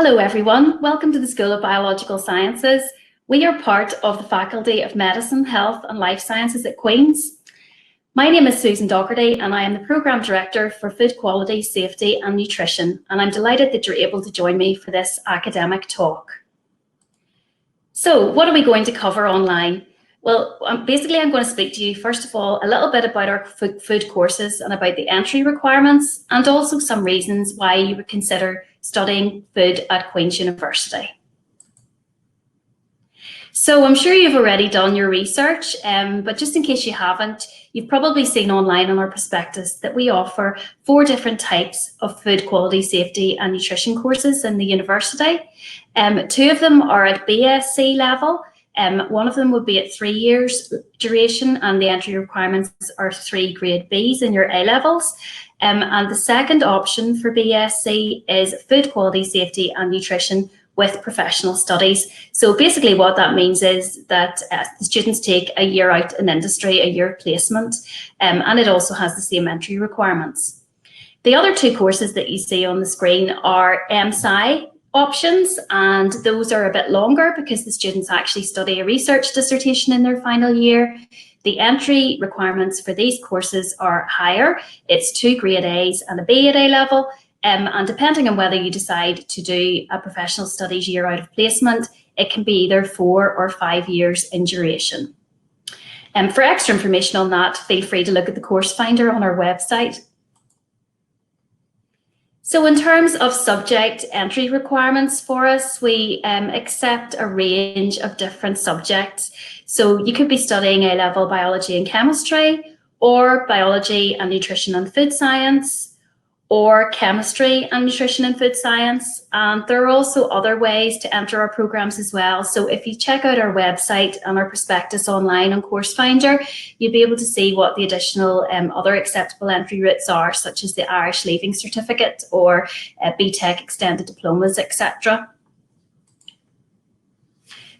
Hello everyone, welcome to the School of Biological Sciences. We are part of the Faculty of Medicine, Health and Life Sciences at Queen's. My name is Susan Docherty and I am the Programme Director for Food Quality, Safety and Nutrition, and I'm delighted that you're able to join me for this academic talk. So what are we going to cover online? Well, basically I'm going to speak to you first of all a little bit about our food courses and about the entry requirements, and also some reasons why you would consider studying food at Queen's University. So I'm sure you've already done your research, but just in case you haven't, you've probably seen online on our prospectus that we offer 4 different types of food quality, safety and nutrition courses in the university. 2 of them are at BSc level. One of them would be at 3 years duration, and the entry requirements are 3 grade Bs in your A levels. And the second option for BSc is food quality, safety and nutrition with professional studies. So basically what that means is that the students take a year out in industry, a year placement, and it also has the same entry requirements. The other 2 courses that you see on the screen are MSci options, and those are a bit longer because the students actually study a research dissertation in their final year. The entry requirements for these courses are higher. It's 2 grade A's and a B at A level, and depending on whether you decide to do a professional studies year out of placement, it can be either 4 or 5 years in duration. For extra information on that, feel free to look at the course finder on our website. So in terms of subject entry requirements for us, we accept a range of different subjects. So you could be studying A-level biology and chemistry, or biology and nutrition and food science, or chemistry and nutrition and food science. And there are also other ways to enter our programs as well. So if you check out our website and our prospectus online on Course Finder, you'll be able to see what the additional other acceptable entry routes are, such as the Irish Leaving Certificate or BTEC extended diplomas, etc.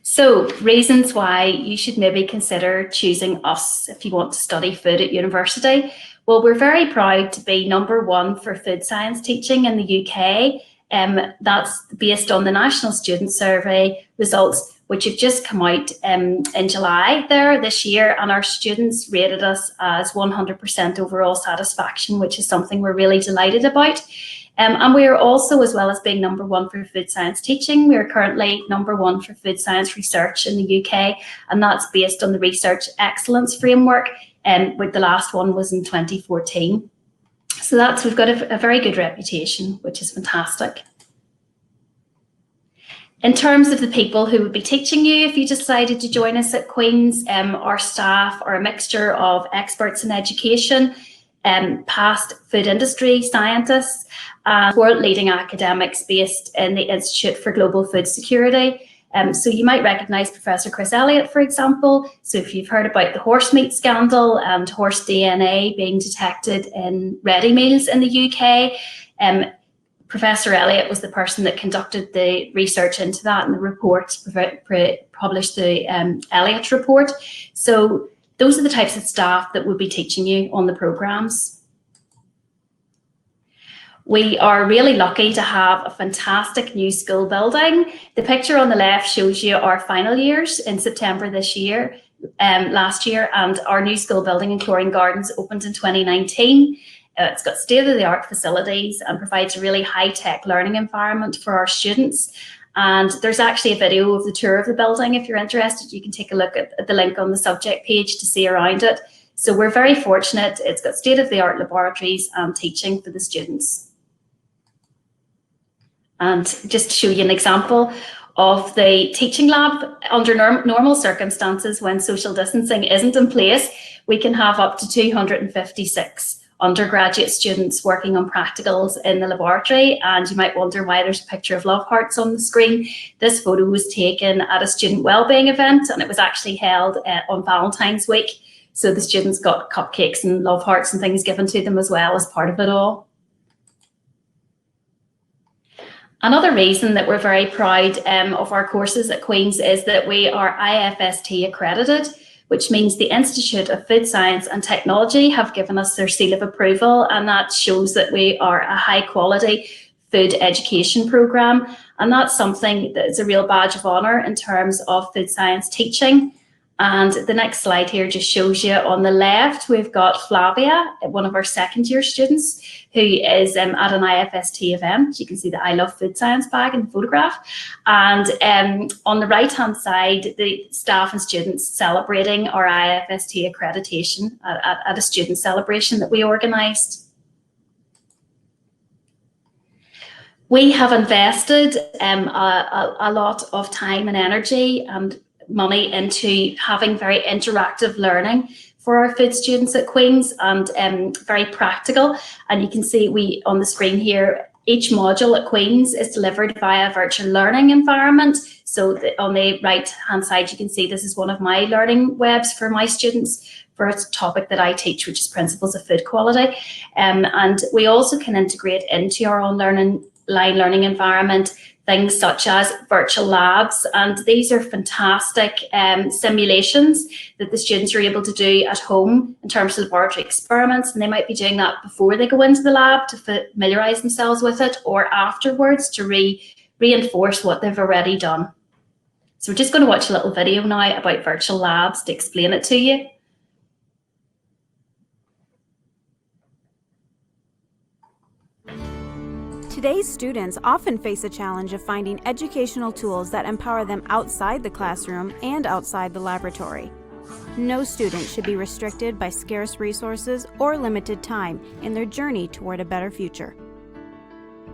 So reasons why you should maybe consider choosing us if you want to study food at university. Well, we're very proud to be #1 for food science teaching in the UK. That's based on the National Student Survey results, which have just come out in July this year, and our students rated us as 100% overall satisfaction, which is something we're really delighted about. And we are also, as well as being #1 for food science teaching, we are currently #1 for food science research in the UK, and that's based on the Research Excellence Framework, with the last one was in 2014. So we've got a very good reputation, which is fantastic. In terms of the people who would be teaching you, if you decided to join us at Queen's, our staff are a mixture of experts in education, past food industry scientists, and 4 leading academics based in the Institute for Global Food Security. So you might recognise Professor Chris Elliott, for example. So if you've heard about the horse meat scandal and horse DNA being detected in ready meals in the UK, Professor Elliott was the person that conducted the research into that, and the report published the Elliott report. So those are the types of staff that will be teaching you on the programmes. We are really lucky to have a fantastic new school building. The picture on the left shows you our final years in September last year, and our new school building in Chlorine Gardens opened in 2019. It's got state-of-the-art facilities and provides a really high-tech learning environment for our students. And there's actually a video of the tour of the building. If you're interested, you can take a look at the link on the subject page to see around it. So we're very fortunate. It's got state-of-the-art laboratories and teaching for the students. And just to show you an example of the teaching lab, under normal circumstances when social distancing isn't in place, we can have up to 256 undergraduate students working on practicals in the laboratory. And you might wonder why there's a picture of love hearts on the screen. This photo was taken at a student wellbeing event, and it was actually held on Valentine's week. So the students got cupcakes and love hearts and things given to them as well as part of it all. Another reason that we're very proud of our courses at Queen's is that we are IFST accredited, which means the Institute of Food Science and Technology have given us their seal of approval, and that shows that we are a high quality food education programme, and that's something that is a real badge of honour in terms of food science teaching. And the next slide here just shows you on the left, we've got Flavia, one of our second year students, who is at an IFST event. You can see the I Love Food Science bag in the photograph. And on the right-hand side, the staff and students celebrating our IFST accreditation at a student celebration that we organised. We have invested a lot of time and energy and money into having very interactive learning for our food students at Queen's, and very practical. And you can see on the screen here, each module at Queen's is delivered via a virtual learning environment. So on the right hand side, you can see this is one of my learning webs for my students for a topic that I teach, which is Principles of Food Quality. And we also can integrate into our online learning environment things such as virtual labs, and these are fantastic simulations that the students are able to do at home in terms of laboratory experiments, and they might be doing that before they go into the lab to familiarise themselves with it, or afterwards to reinforce what they've already done. So we're just going to watch a little video now about virtual labs to explain it to you. Today's students often face a challenge of finding educational tools that empower them outside the classroom and outside the laboratory. No student should be restricted by scarce resources or limited time in their journey toward a better future.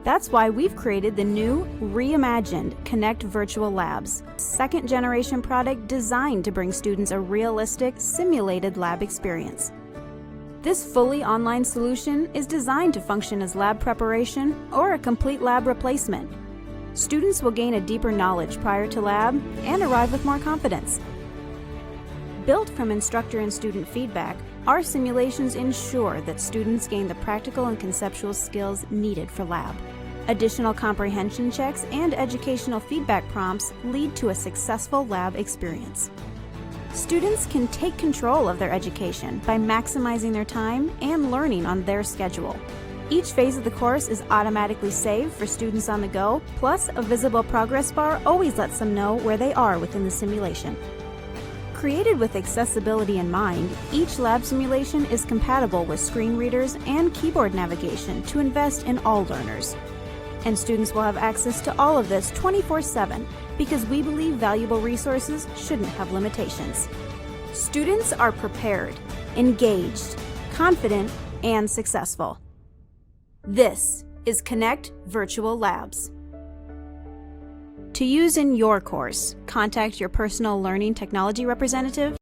That's why we've created the new, reimagined Connect Virtual Labs, second-generation product designed to bring students a realistic, simulated lab experience. This fully online solution is designed to function as lab preparation or a complete lab replacement. Students will gain a deeper knowledge prior to lab and arrive with more confidence. Built from instructor and student feedback, our simulations ensure that students gain the practical and conceptual skills needed for lab. Additional comprehension checks and educational feedback prompts lead to a successful lab experience. Students can take control of their education by maximizing their time and learning on their schedule. Each phase of the course is automatically saved for students on the go, plus a visible progress bar always lets them know where they are within the simulation. Created with accessibility in mind, each lab simulation is compatible with screen readers and keyboard navigation to invest in all learners. And students will have access to all of this 24/7 because we believe valuable resources shouldn't have limitations. Students are prepared, engaged, confident, and successful. This is Connect Virtual Labs. To use in your course, contact your personal learning technology representative.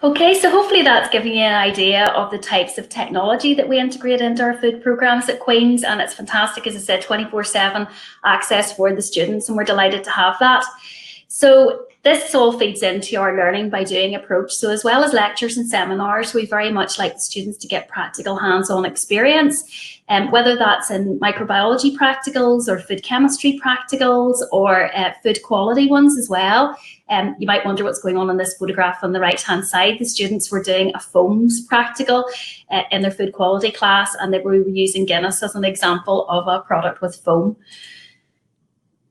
Okay, so hopefully that's giving you an idea of the types of technology that we integrate into our food programs at Queen's, and it's fantastic, as I said, 24/7 access for the students, and we're delighted to have that. So this all feeds into our learning by doing approach. So as well as lectures and seminars, we very much like the students to get practical hands-on experience, whether that's in microbiology practicals or food chemistry practicals or food quality ones as well. You might wonder what's going on in this photograph on the right-hand side. The students were doing a foams practical in their food quality class, and they were using Guinness as an example of a product with foam.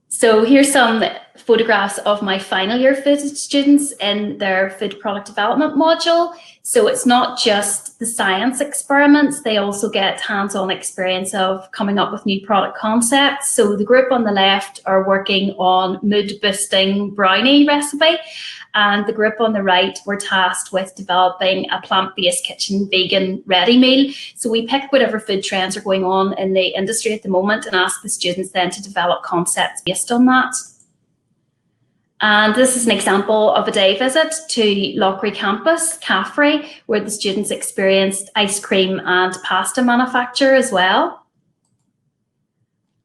So here's some photographs of my final year food students in their food product development module. So it's not just the science experiments, they also get hands-on experience of coming up with new product concepts. So the group on the left are working on mood-boosting brownie recipe, and the group on the right were tasked with developing a plant-based kitchen vegan ready meal. So we pick whatever food trends are going on in the industry at the moment and ask the students then to develop concepts based on that. And this is an example of a day visit to Loughry campus, Caffrey, where the students experienced ice cream and pasta manufacture as well.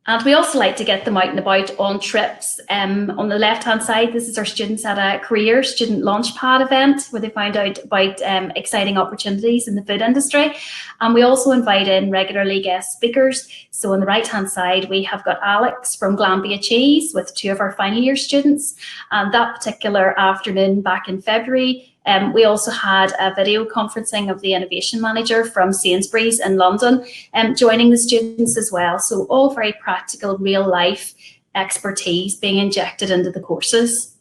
And we also like to get them out and about on trips. On the left-hand side, this is our students at a career student launchpad event where they find out about exciting opportunities in the food industry. And we also invite in regularly guest speakers. So on the right-hand side, we have got Alex from Glanbia Cheese with two of our final year students. And that particular afternoon back in February, We also had a video conferencing of the innovation manager from Sainsbury's in London joining the students as well. So all very practical, real life expertise being injected into the courses.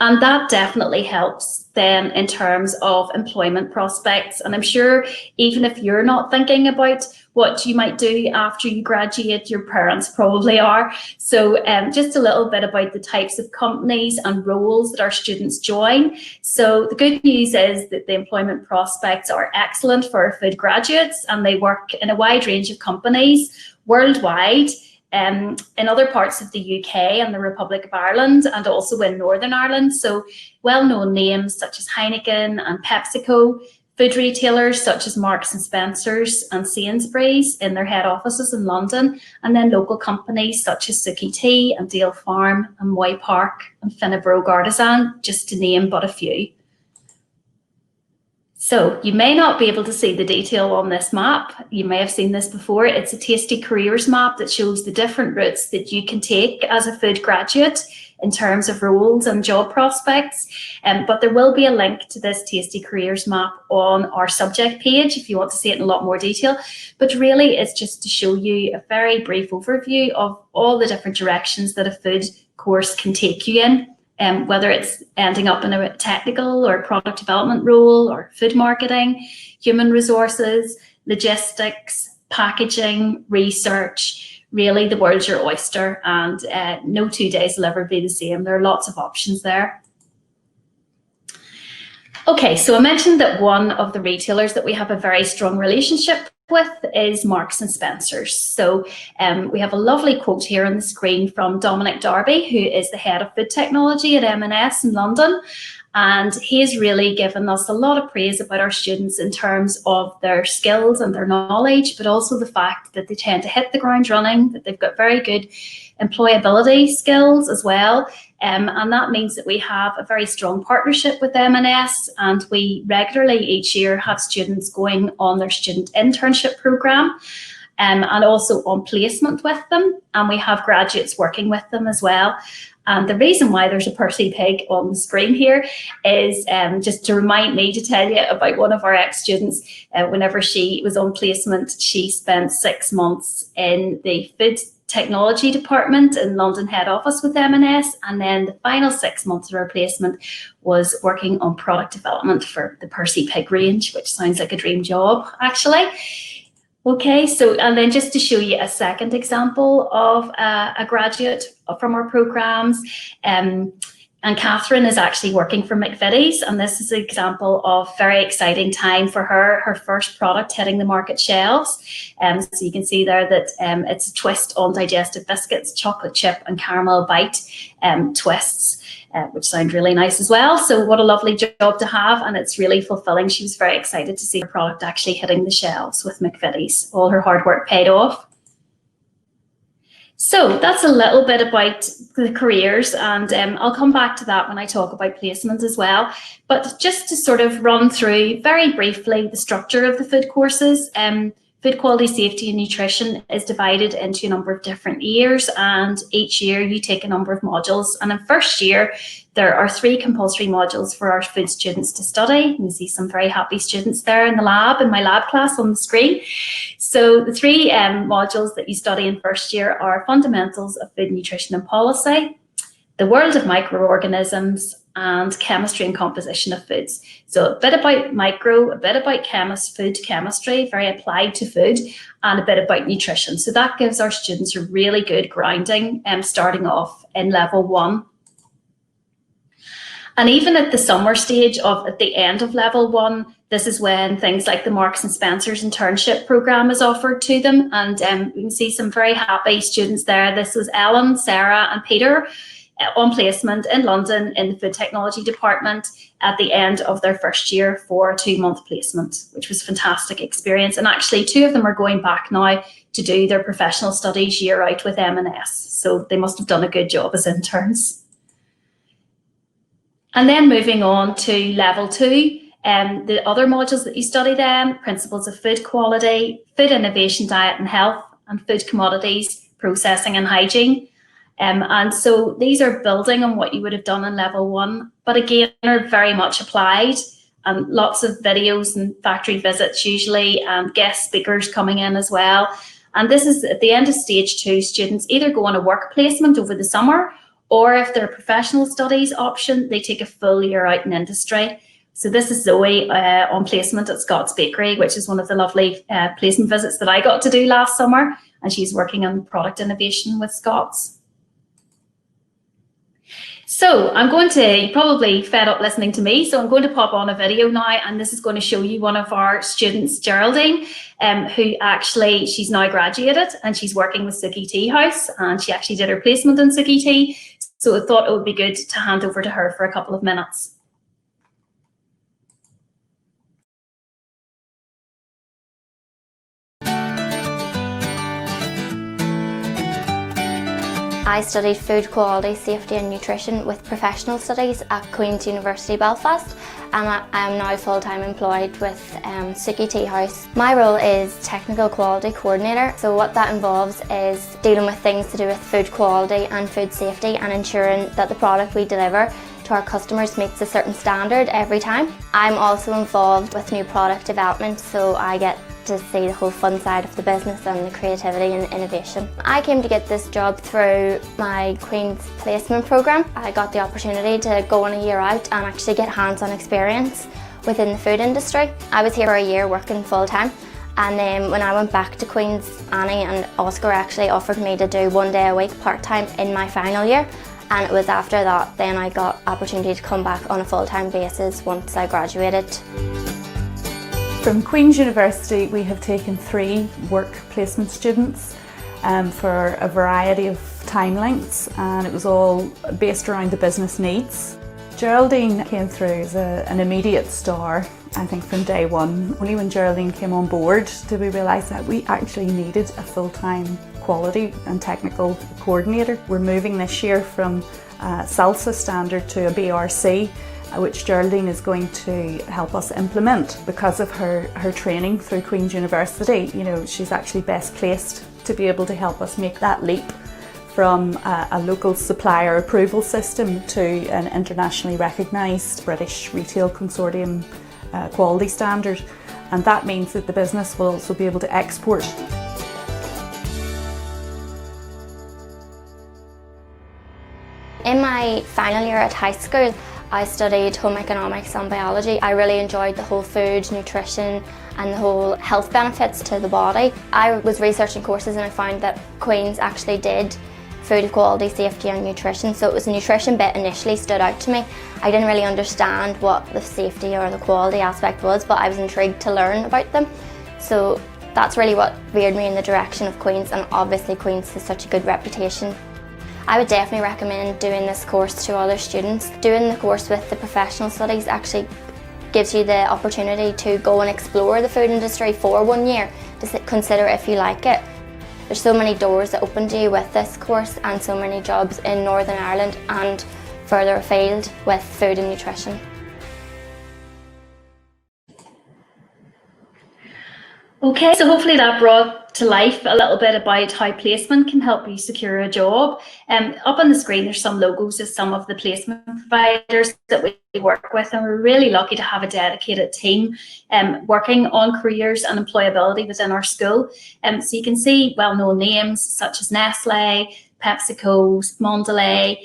And that definitely helps then in terms of employment prospects. And I'm sure even if you're not thinking about what you might do after you graduate, your parents probably are. So just a little bit about the types of companies and roles that our students join. So the good news is that the employment prospects are excellent for our food graduates, and they work in a wide range of companies worldwide. In other parts of the UK and the Republic of Ireland, and also in Northern Ireland. So well-known names such as Heineken and PepsiCo, food retailers such as Marks and Spencer's and Sainsbury's in their head offices in London, and then local companies such as Suki Tea and Dale Farm and Moy Park and Finnebrogue Artisan, just to name but a few. So you may not be able to see the detail on this map. You may have seen this before. It's a tasty careers map that shows the different routes that you can take as a food graduate in terms of roles and job prospects. But there will be a link to this tasty careers map on our subject page if you want to see it in a lot more detail. But really it's just to show you a very brief overview of all the different directions that a food course can take you in. Whether it's ending up in a technical or product development role, or food marketing, human resources, logistics, packaging, research, really the world's your oyster, and no 2 days will ever be the same. There are lots of options there. Okay, so I mentioned that one of the retailers that we have a very strong relationship with is Marks and Spencer's. So we have a lovely quote here on the screen from Dominic Darby, who is the head of food technology at M&S in London. And he's really given us a lot of praise about our students in terms of their skills and their knowledge, but also the fact that they tend to hit the ground running, that they've got very good employability skills as well. And that means that we have a very strong partnership with M&S, and we regularly each year have students going on their student internship programme and also on placement with them. And we have graduates working with them as well. And the reason why there's a Percy pig on the screen here is just to remind me to tell you about one of our ex-students. Whenever she was on placement, she spent 6 months in the food technology department in London head office with M&S, and then the final 6 months of her placement was working on product development for the Percy pig range, which sounds like a dream job actually. Okay, so and then just to show you a second example of a graduate from our programs, and Catherine is actually working for McVitie's, and this is an example of very exciting time for her first product hitting the market shelves. So you can see there that it's a twist on digestive biscuits, chocolate chip and caramel bite twists, which sound really nice as well. So what a lovely job to have, and it's really fulfilling. She was very excited to see her product actually hitting the shelves with McVitie's. All her hard work paid off. So that's a little bit about the careers, and I'll come back to that when I talk about placement as well. But just to sort of run through very briefly the structure of the food courses, food quality, safety and nutrition is divided into a number of different years, and each year you take a number of modules. And in first year, there are 3 compulsory modules for our food students to study. You can see some very happy students there in the lab, in my lab class on the screen. So the 3 modules that you study in first year are fundamentals of food nutrition and policy, the world of microorganisms, and chemistry and composition of foods. So a bit about micro, a bit about food chemistry, very applied to food, and a bit about nutrition. So that gives our students a really good grounding starting off in level 1. And even at the summer stage at the end of level 1, this is when things like the Marks and Spencer's internship programme is offered to them. And we can see some very happy students there. This was Ellen, Sarah and Peter on placement in London in the food technology department at the end of their first year for a 2-month placement, which was a fantastic experience. And actually 2 of them are going back now to do their professional studies year out with M&S. So they must have done a good job as interns. And then moving on to level 2, the other modules that you study then, principles of food quality, food innovation, diet and health, and food commodities, processing and hygiene. And so these are building on what you would have done in level 1, but again are very much applied, and lots of videos and factory visits usually, and guest speakers coming in as well. And this is at the end of stage 2, students either go on a work placement over the summer, or if they're a professional studies option, they take a full year out in industry. So this is Zoe on placement at Scott's Bakery, which is one of the lovely placement visits that I got to do last summer, and she's working on product innovation with Scott's. So I'm going to, you're probably fed up listening to me, so I'm going to pop on a video now, and this is going to show you one of our students, Geraldine, who actually, she's now graduated and she's working with Suki Tea House, and she actually did her placement in Suki Tea, so I thought it would be good to hand over to her for a couple of minutes. I studied food quality, safety and nutrition with professional studies at University Belfast, and I am now full-time employed with Suki Tea House. My role is Technical Quality Coordinator, so what that involves is dealing with things to do with food quality and food safety, and ensuring that the product we deliver to our customers meets a certain standard every time. I'm also involved with new product development, so I get to see the whole fun side of the business and the creativity and innovation. I came to get this job through my Queen's Placement programme. I got the opportunity to go on a year out and actually get hands-on experience within the food industry. I was here for a year working full-time, and then when I went back to Queen's, Annie and Oscar actually offered me to do 1 day a week part-time in my final year, and it was after that then I got opportunity to come back on a full-time basis once I graduated. From Queen's University, we have taken 3 work placement students for a variety of time lengths, and it was all based around the business needs. Geraldine came through as an immediate star, I think from day one. Only when Geraldine came on board did we realise that we actually needed a full-time quality and technical coordinator. We're moving this year from SALSA standard to a BRC, which Geraldine is going to help us implement. Because of her training through Queen's University, you know, she's actually best placed to be able to help us make that leap from a local supplier approval system to an internationally recognised British Retail Consortium quality standard. And that means that the business will also be able to export. In my final year at high school, I studied home economics and biology. I really enjoyed the whole food, nutrition and the whole health benefits to the body. I was researching courses and I found that Queen's actually did food quality, safety and nutrition, so it was the nutrition bit initially stood out to me. I didn't really understand what the safety or the quality aspect was, but I was intrigued to learn about them. So that's really what veered me in the direction of Queen's, and obviously Queen's has such a good reputation. I would definitely recommend doing this course to other students. Doing the course with the professional studies actually gives you the opportunity to go and explore the food industry for 1 year to consider if you like it. There's so many doors that open to you with this course, and so many jobs in Northern Ireland and further afield with food and nutrition. Okay, so hopefully that brought to life a little bit about how placement can help you secure a job. Up on the screen there's some logos of some of the placement providers that we work with, and we're really lucky to have a dedicated team working on careers and employability within our school. So you can see well-known names such as Nestle, PepsiCo, Mondelez.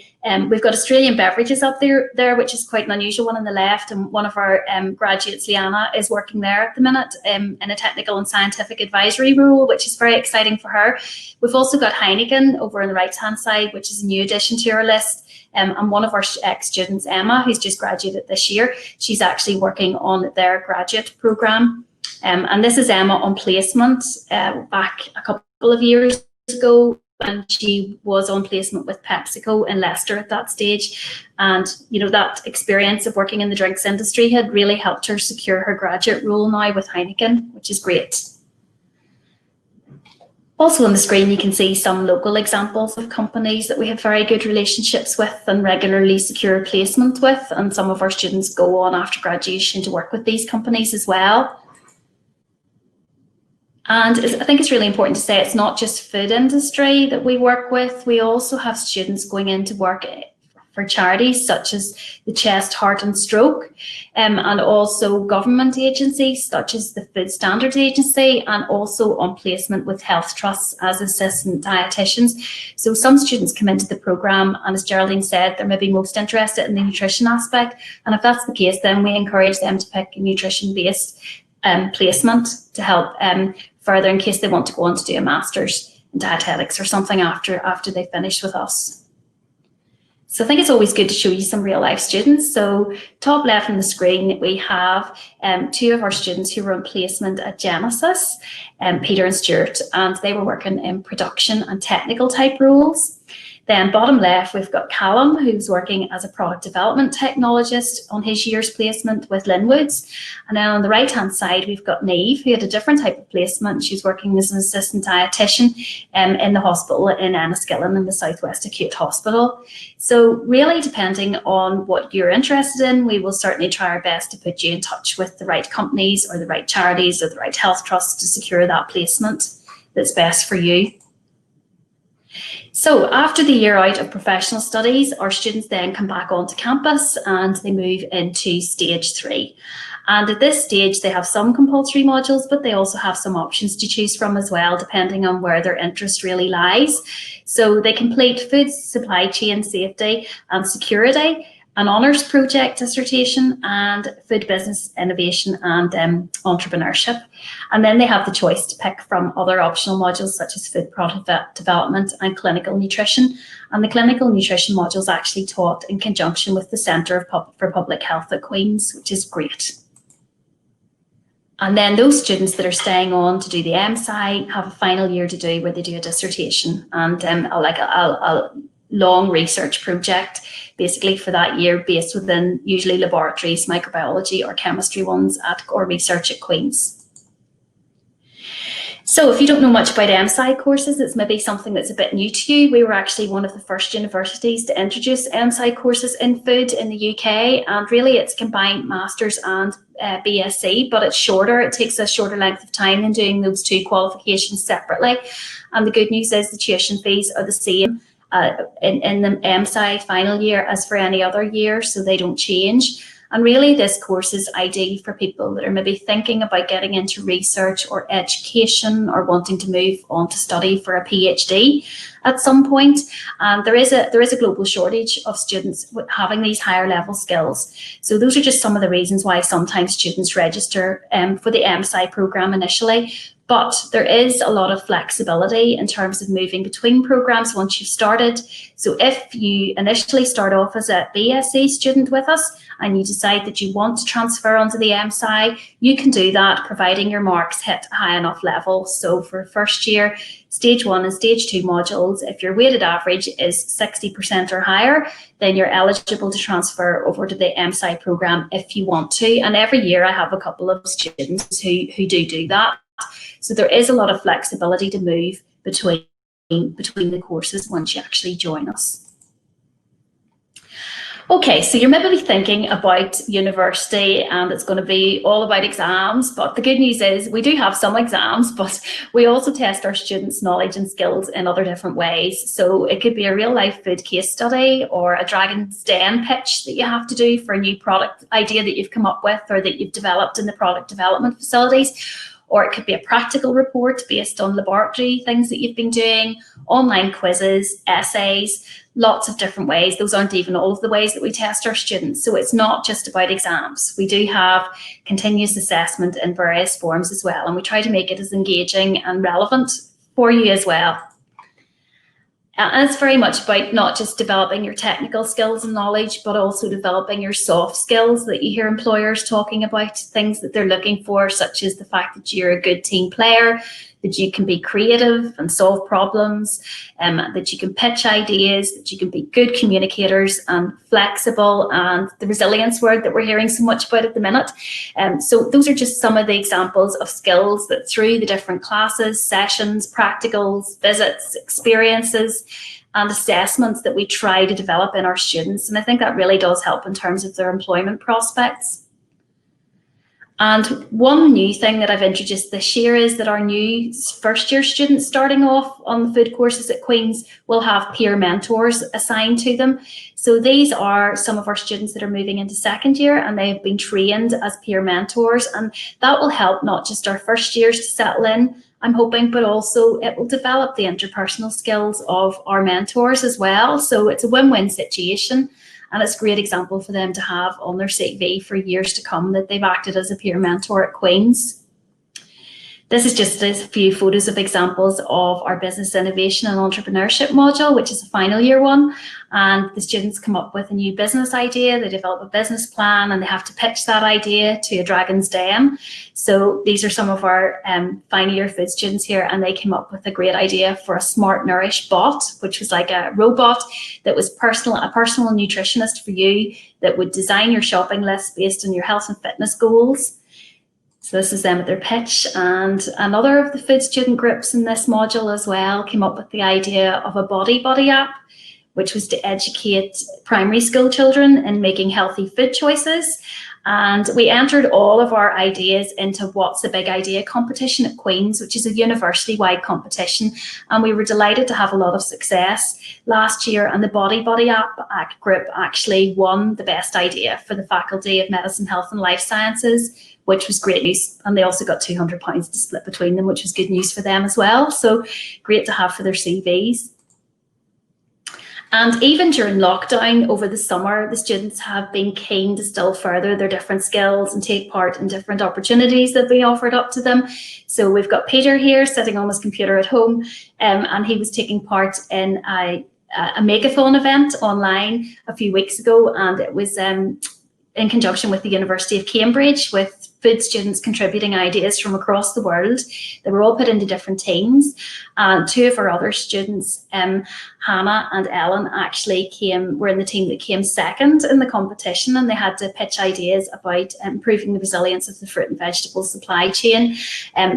We've got Australian beverages up there, which is quite an unusual one on the left, and one of our graduates, Liana, is working there at the minute in a technical and scientific advisory role, which is very exciting for her. We've also got Heineken over on the right-hand side, which is a new addition to our list, and one of our ex-students, Emma, who's just graduated this year, she's actually working on their graduate programme. And this is Emma on placement back a couple of years ago, and she was on placement with PepsiCo in Leicester at that stage. And you know, that experience of working in the drinks industry had really helped her secure her graduate role now with Heineken, which is great. Also on the screen you can see some local examples of companies that we have very good relationships with and regularly secure placement with, and some of our students go on after graduation to work with these companies as well. And I think it's really important to say it's not just food industry that we work with. We also have students going into work for charities such as the Chest, Heart and Stroke, and also government agencies such as the Food Standards Agency, and also on placement with health trusts as assistant dietitians. So some students come into the programme, and as Geraldine said, they're maybe most interested in the nutrition aspect, and if that's the case, then we encourage them to pick a nutrition-based placement to help further in case they want to go on to do a master's in dietetics or something after they finish with us. So I think it's always good to show you some real life students. So top left on the screen, we have two of our students who were on placement at Genesis, Peter and Stuart, and they were working in production and technical type roles. Then bottom left, we've got Callum, who's working as a product development technologist on his year's placement with Linwoods. And then on the right-hand side, we've got Neve, who had a different type of placement. She's working as an assistant dietitian in the hospital in Enniskillen in the Southwest Acute Hospital. So really, depending on what you're interested in, we will certainly try our best to put you in touch with the right companies or the right charities or the right health trusts to secure that placement that's best for you. So after the year out of professional studies, our students then come back onto campus and they move into stage 3. And at this stage, they have some compulsory modules, but they also have some options to choose from as well, depending on where their interest really lies. So they complete food supply chain safety and security, an honours project dissertation, and food business innovation and entrepreneurship. And then they have the choice to pick from other optional modules such as food product development and clinical nutrition. And the clinical nutrition module is actually taught in conjunction with the Centre for Public Health at Queen's, which is great. And then those students that are staying on to do the MSci have a final year to do where they do a dissertation and a long research project basically for that year based within usually laboratories, microbiology or chemistry ones or research at Queen's. So if you don't know much about MSci courses, it's maybe something that's a bit new to you. We were actually one of the first universities to introduce MSci courses in food in the UK, and really it's combined Masters and BSc, but it's shorter. It takes a shorter length of time than doing those two qualifications separately. And the good news is the tuition fees are the same in the MSci final year as for any other year, so they don't change. And really this course is ideal for people that are maybe thinking about getting into research or education or wanting to move on to study for a PhD at some point. And there is a global shortage of students having these higher level skills. So those are just some of the reasons why sometimes students register for the MSci programme initially. But there is a lot of flexibility in terms of moving between programs once you've started. So if you initially start off as a BSc student with us and you decide that you want to transfer onto the MSci, you can do that providing your marks hit a high enough level. So for first year, stage 1 and stage 2 modules, if your weighted average is 60% or higher, then you're eligible to transfer over to the MSci programme if you want to. And every year I have a couple of students who do that. So there is a lot of flexibility to move between the courses once you actually join us. Okay, so you're maybe thinking about university and it's going to be all about exams, but the good news is we do have some exams, but we also test our students' knowledge and skills in other different ways. So it could be a real life food case study or a Dragon's Den pitch that you have to do for a new product idea that you've come up with or that you've developed in the product development facilities. Or it could be a practical report based on laboratory things that you've been doing, online quizzes, essays, lots of different ways. Those aren't even all of the ways that we test our students. So it's not just about exams. We do have continuous assessment in various forms as well, and we try to make it as engaging and relevant for you as well. And it's very much about not just developing your technical skills and knowledge, but also developing your soft skills that you hear employers talking about, things that they're looking for, such as the fact that you're a good team player, that you can be creative and solve problems, that you can pitch ideas, that you can be good communicators and flexible, and the resilience word that we're hearing so much about at the minute. So those are just some of the examples of skills that through the different classes, sessions, practicals, visits, experiences, and assessments that we try to develop in our students. And I think that really does help in terms of their employment prospects. And one new thing that I've introduced this year is that our new first year students starting off on the food courses at Queen's will have peer mentors assigned to them. So these are some of our students that are moving into second year, and they've been trained as peer mentors, and that will help not just our first years to settle in, I'm hoping, but also it will develop the interpersonal skills of our mentors as well. So it's a win-win situation. And it's a great example for them to have on their CV for years to come, that they've acted as a peer mentor at Queen's. This is just a few photos of examples of our business innovation and entrepreneurship module, which is a final year one. And the students come up with a new business idea, they develop a business plan, and they have to pitch that idea to a Dragon's Den. So these are some of our final year food students here, and they came up with a great idea for a Smart Nourish bot, which was like a robot that was a personal nutritionist for you, that would design your shopping list based on your health and fitness goals. So this is them at their pitch, and another of the food student groups in this module as well came up with the idea of a body app, which was to educate primary school children in making healthy food choices. And we entered all of our ideas into What's a Big Idea competition at Queen's, which is a university-wide competition. And we were delighted to have a lot of success last year. And the Body app group actually won the best idea for the Faculty of Medicine, Health and Life Sciences, which was great news. And they also got £200 to split between them, which was good news for them as well. So great to have for their CVs. And even during lockdown over the summer, the students have been keen to still further their different skills and take part in different opportunities that we offered up to them. So we've got Peter here sitting on his computer at home, and he was taking part in a makeathon event online a few weeks ago, and it was in conjunction with the University of Cambridge, with food students contributing ideas from across the world. They were all put into different teams. And two of our other students, Hannah and Ellen, actually were in the team that came second in the competition, and they had to pitch ideas about improving the resilience of the fruit and vegetable supply chain.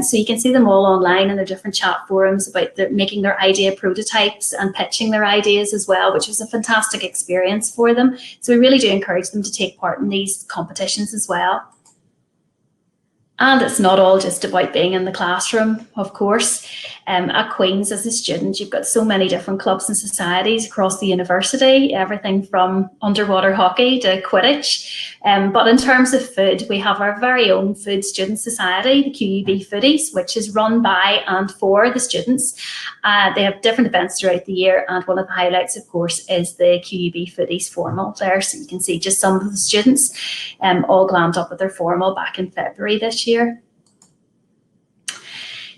So you can see them all online in their different chat forums about making their idea prototypes and pitching their ideas as well, which was a fantastic experience for them. So we really do encourage them to take part in these competitions as well. And it's not all just about being in the classroom, of course. At Queen's, as a student, you've got so many different clubs and societies across the university, everything from underwater hockey to Quidditch. But in terms of food, we have our very own food student society, the QUB Foodies, which is run by and for the students. They have different events throughout the year, and one of the highlights, of course, is the QUB Foodies formal there. So you can see just some of the students all glammed up with their formal back in February this year.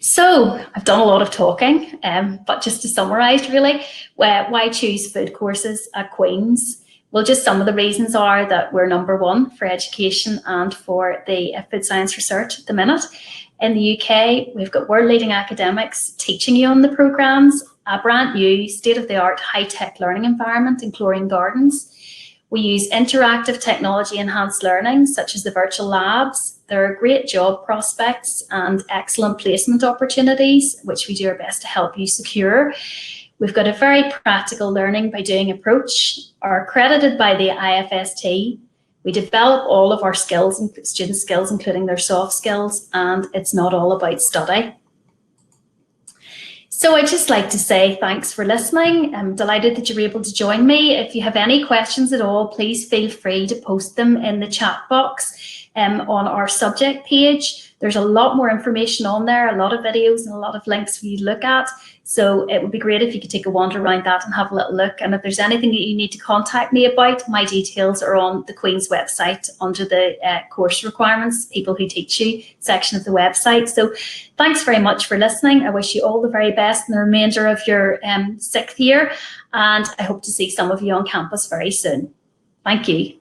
So I've done a lot of talking, but just to summarise really, why choose food courses at Queen's? Well, just some of the reasons are that we're #1 for education and for the food science research at the minute. In the UK, we've got world-leading academics teaching you on the programmes, a brand new state-of-the-art high-tech learning environment in Chlorine Gardens. We use interactive technology-enhanced learning, such as the virtual labs. There are great job prospects and excellent placement opportunities, which we do our best to help you secure. We've got a very practical learning by doing approach, are accredited by the IFST. We develop all of our skills, and student skills, including their soft skills, and it's not all about study. So I'd just like to say thanks for listening. I'm delighted that you were able to join me. If you have any questions at all, please feel free to post them in the chat box on our subject page. There's a lot more information on there, a lot of videos and a lot of links for you to look at. So it would be great if you could take a wander around that and have a little look. And if there's anything that you need to contact me about, my details are on the Queen's website under the course requirements, people who teach you section of the website. So thanks very much for listening. I wish you all the very best in the remainder of your 6th year. And I hope to see some of you on campus very soon. Thank you.